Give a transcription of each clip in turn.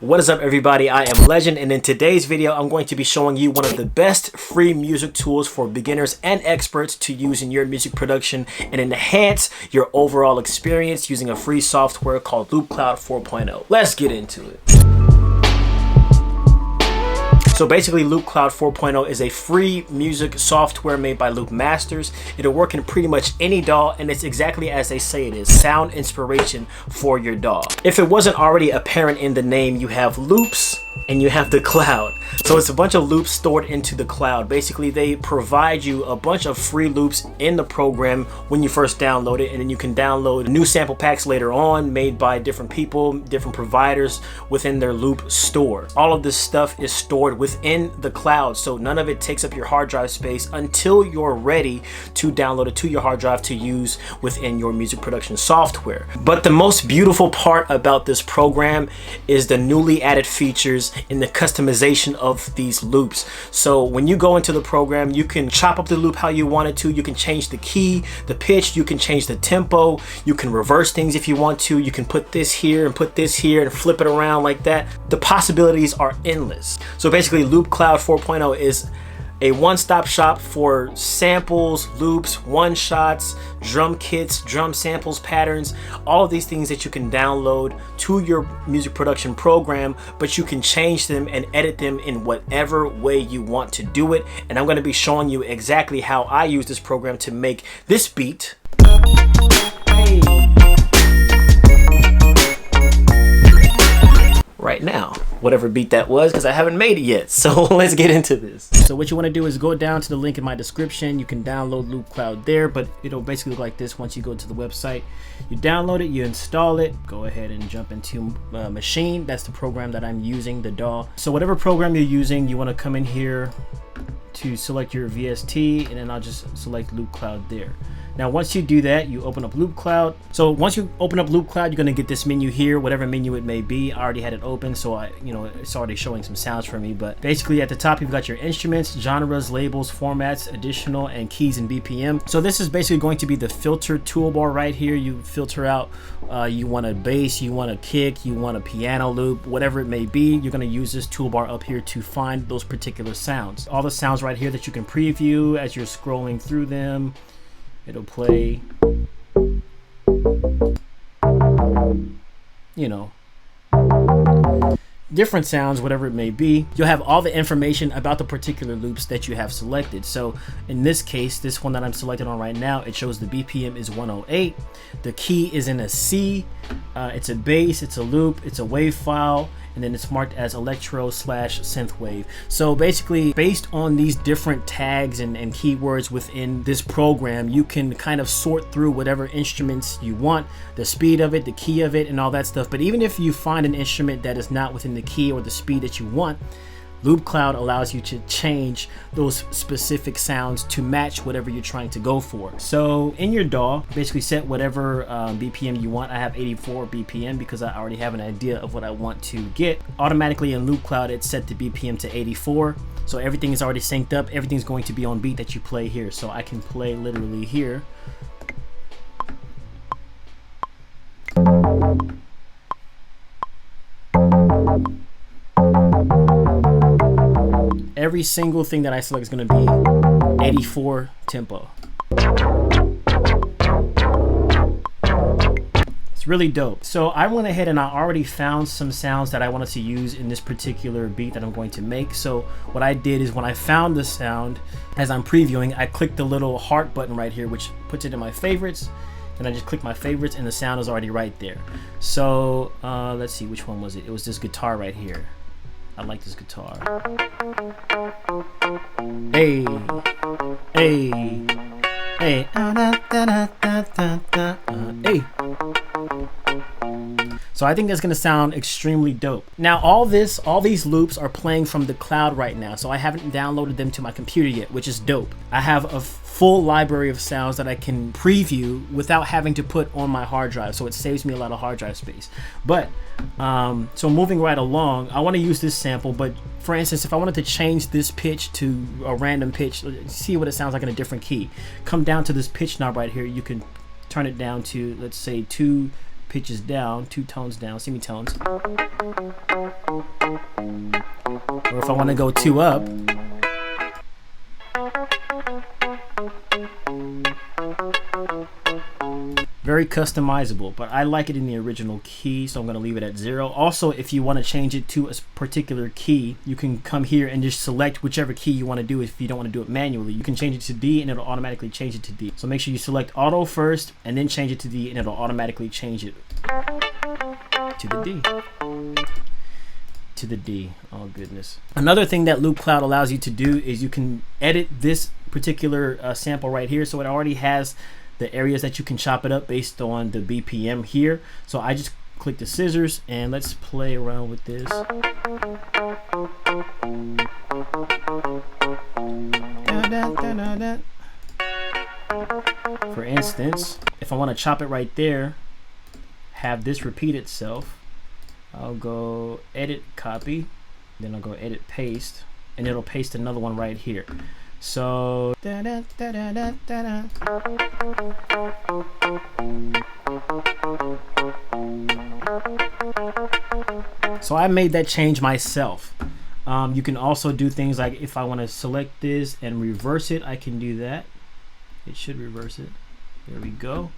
What is up, everybody? I am Legend, and in today's video I'm going to be showing you one of the best free music tools for beginners and experts to use in your music production and enhance your overall experience using a free software called LoopCloud 4.0. Let's get into it. So basically, LoopCloud 4.0 is a free music software made by Loop Masters. It'll work in pretty much any DAW, and it's exactly as they say it is, sound inspiration for your DAW. If it wasn't already apparent in the name, you have loops and you have the cloud. So it's a bunch of loops stored into the cloud. Basically, they provide you a bunch of free loops in the program when you first download it, and then you can download new sample packs later on made by different people, different providers within their loop store. All of this stuff is stored within the cloud, so none of it takes up your hard drive space until you're ready to download it to your hard drive to use within your music production software. But the most beautiful part about this program is the newly added features in the customization of these loops. So when you go into the program, you can chop up the loop how you want it to. You can change the key, the pitch, you can change the tempo, you can reverse things if you want to, you can put this here and put this here and flip it around like that. The possibilities are endless. So basically, LoopCloud 4.0 is a one-stop shop for samples, loops, one-shots, drum kits, drum samples, patterns, all of these things that you can download to your music production program, but you can change them and edit them in whatever way you want to do it. And I'm going to be showing you exactly how I use this program to make this beat. Hey. Right now, whatever beat that was, because I haven't made it yet. So let's get into this. So what you want to do is go down to the link in my description. You can download LoopCloud there, but it'll basically look like this once you go to the website. You download it, you install it, go ahead and jump into Machine. That's the program that I'm using, the DAW. So whatever program you're using, you want to come in here to select your VST, and then I'll just select LoopCloud there. Now, once you do that, you open up LoopCloud. So once you open up LoopCloud, you're gonna get this menu here, whatever menu it may be. I already had it open, so it's already showing some sounds for me. But basically, at the top, you've got your instruments, genres, labels, formats, additional, and keys and BPM. So this is basically going to be the filter toolbar right here. You filter out, you want a bass, you want a kick, you want a piano loop, whatever it may be. You're gonna use this toolbar up here to find those particular sounds. All the sounds right here that you can preview as you're scrolling through them. It'll play, different sounds, whatever it may be. You'll have all the information about the particular loops that you have selected. So in this case, this one that I'm selected on right now, it shows the BPM is 108. The key is in a C. It's a bass, it's a loop, it's a wave file, and then it's marked as electro/synthwave. So basically, based on these different tags and keywords within this program, you can kind of sort through whatever instruments you want, the speed of it, the key of it, and all that stuff. But even if you find an instrument that is not within the key or the speed that you want, LoopCloud allows you to change those specific sounds to match whatever you're trying to go for. So in your DAW, basically set whatever BPM you want. I have 84 BPM because I already have an idea of what I want to get. Automatically in LoopCloud, it's set the BPM to 84. So everything is already synced up. Everything's going to be on beat that you play here. So I can play literally here. Every single thing that I select is going to be 84 tempo. It's really dope. So I went ahead and I already found some sounds that I wanted to use in this particular beat that I'm going to make. So what I did is when I found the sound, as I'm previewing, I clicked the little heart button right here, which puts it in my favorites. And I just click my favorites and the sound is already right there. So let's see, which one was it? It was this guitar right here. I like this guitar. Hey, hey, hey, hey. So I think that's gonna sound extremely dope. Now all these loops are playing from the cloud right now, so I haven't downloaded them to my computer yet, which is dope. I have a full library of sounds that I can preview without having to put on my hard drive, so it saves me a lot of hard drive space. But so moving right along, I want to use this sample, but for instance, if I wanted to change this pitch to a random pitch, see what it sounds like in a different key, come down to this pitch knob right here. You can turn it down to, let's say, 2 pitches down, 2 tones down, semitones. If I want to go 2 up, very customizable, but I like it in the original key, so I'm going to leave it at 0. Also, if you want to change it to a particular key, you can come here and just select whichever key you want to do. If you don't want to do it manually, you can change it to D and it'll automatically change it to D. So make sure you select auto first and then change it to D, and it'll automatically change it to the D. To the D. Oh goodness. Another thing that LoopCloud allows you to do is you can edit this particular sample right here. So it already has the areas that you can chop it up based on the BPM here. So I just click the scissors and let's play around with this. For instance, if I want to chop it right there, have this repeat itself, I'll go edit copy, then I'll go edit paste, and it'll paste another one right here. So I made that change myself. You can also do things like if I want to select this and reverse it, I can do that. It should reverse it. There we go.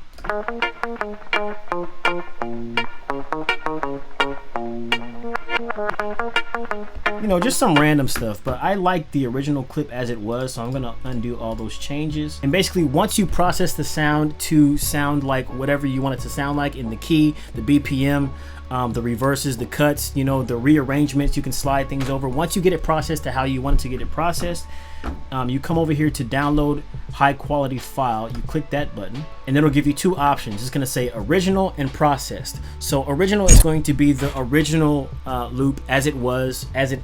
You know, just some random stuff, but I like the original clip as it was, so I'm gonna undo all those changes. And basically, once you process the sound to sound like whatever you want it to sound like in the key, the BPM, the reverses, the cuts, you know, the rearrangements, you can slide things over. Once you get it processed to how you want it to get it processed, you come over here to download high quality file. You click that button and it'll give you 2 options. It's going to say original and processed. So original is going to be the original loop as it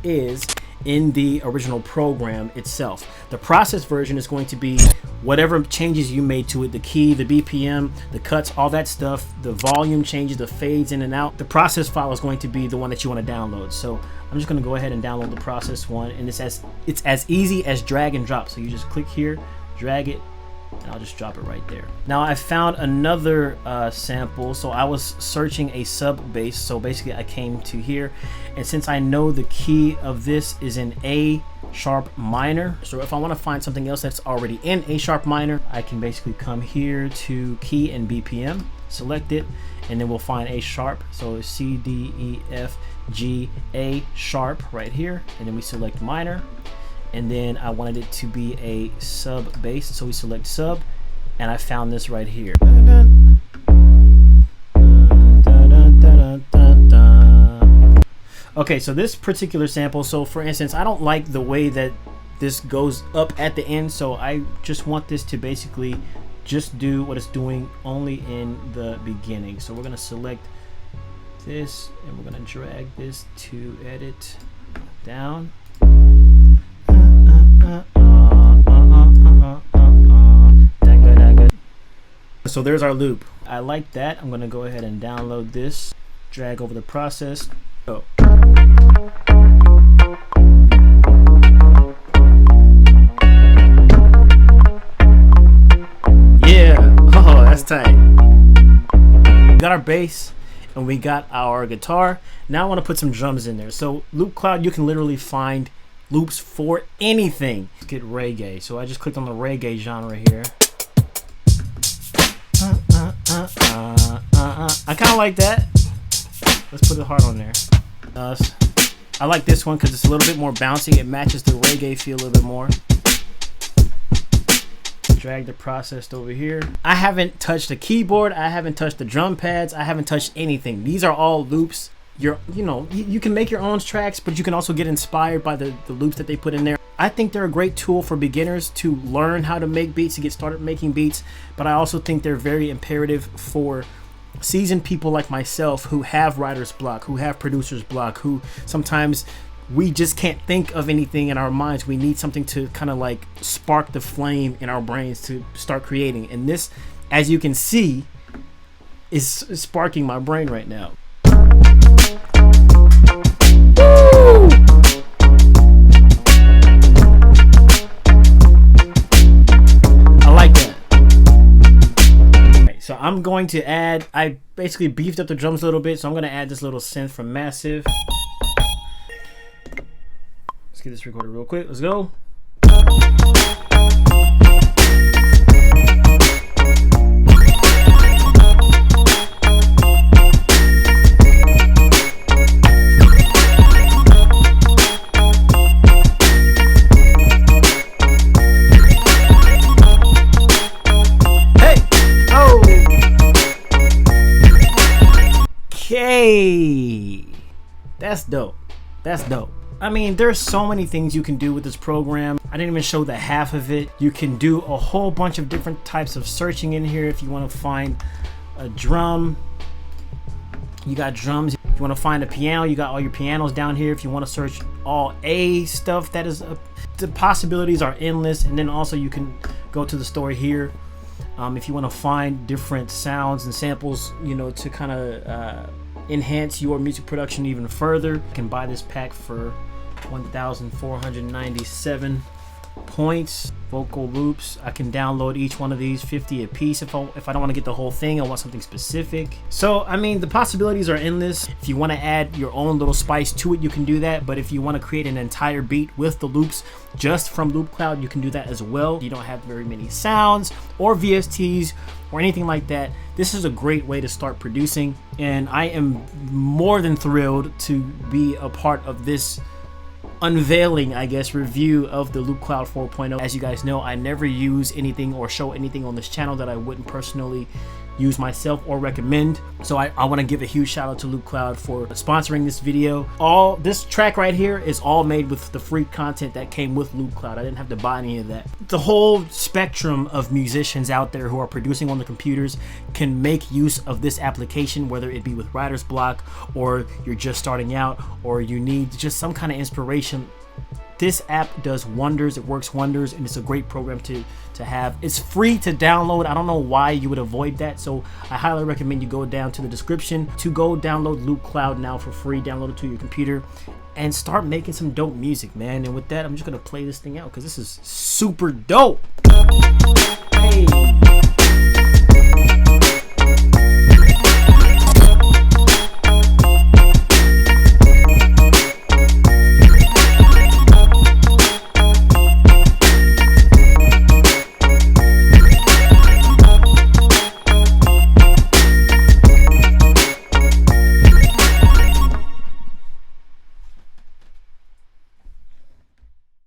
is in the original program itself. The processed version is going to be whatever changes you made to it, the key, the BPM, the cuts, all that stuff, the volume changes, the fades in and out. The process file is going to be the one that you want to download. So I'm just going to go ahead and download the process one, and it's as easy as drag and drop. So you just click here, drag it, and I'll just drop it right there. Now I found another sample. So I was searching a sub bass. So basically I came to here, and since I know the key of this is in A sharp minor, so if I want to find something else that's already in A sharp minor, I can basically come here to key and BPM, select it, and then we'll find A sharp. So C, D, E, F, G, A sharp right here, and then we select minor. And then I wanted it to be a sub bass, so we select sub, and I found this right here. Okay, so this particular sample, so for instance, I don't like the way that this goes up at the end, so I just want this to basically just do what it's doing only in the beginning. So we're gonna select this and we're gonna drag this to edit down. So there's our loop. I like that. I'm gonna go ahead and download this, drag over the process. Oh. Yeah, oh, that's tight. We got our bass and we got our guitar. Now I want to put some drums in there. So LoopCloud, you can literally find loops for anything. Let's get reggae. So I just clicked on the reggae genre here. I kind of like that. Let's put it hard on there. I like this one because it's a little bit more bouncy. It matches the reggae feel a little bit more. Drag the process over here. I haven't touched the keyboard. I haven't touched the drum pads. I haven't touched anything. These are all loops. You can make your own tracks, but you can also get inspired by the loops that they put in there. I think they're a great tool for beginners to learn how to make beats, to get started making beats, but I also think they're very imperative for seasoned people like myself who have writer's block, who have producer's block, who sometimes we just can't think of anything in our minds. We need something to kind of like spark the flame in our brains to start creating. And this, as you can see, is sparking my brain right now. Woo! I like that. Okay, so I'm going to add, I basically beefed up the drums a little bit, so I'm going to add this little synth from Massive. Let's get this recorded real quick. Let's go. Okay, that's dope. That's dope. I mean, there's so many things you can do with this program. I didn't even show the half of it. You can do a whole bunch of different types of searching in here. If you want to find a drum, you got drums. If you want to find a piano, you got all your pianos down here. If you want to search all A stuff, that is the possibilities are endless. And then also you can go to the store here. If you want to find different sounds and samples, you know, to kind of enhance your music production even further, you can buy this pack for 1,497 points. Vocal loops, I can download each one of these 50 a piece if I don't want to get the whole thing. I want something specific. So I mean, the possibilities are endless. If you want to add your own little spice to it, you can do that. But if you want to create an entire beat with the loops just from LoopCloud, you can do that as well. You don't have very many sounds or VSTs or anything like that. This is a great way to start producing, and I am more than thrilled to be a part of this unveiling, I guess, review of the LoopCloud 4.0. As you guys know, I never use anything or show anything on this channel that I wouldn't personally use myself or recommend. So I want to give a huge shout out to LoopCloud for sponsoring this video. All this track right here is all made with the free content that came with LoopCloud. I didn't have to buy any of that. The whole spectrum of musicians out there who are producing on the computers can make use of this application, whether it be with writer's block or you're just starting out or you need just some kind of inspiration. This app does wonders. It works wonders, and it's a great program to have. It's free to download. I don't know why you would avoid that, so I highly recommend you go down to the description to go download LoopCloud now for free. Download it to your computer and start making some dope music, man. And with that, I'm just gonna play this thing out because this is super dope. Hey.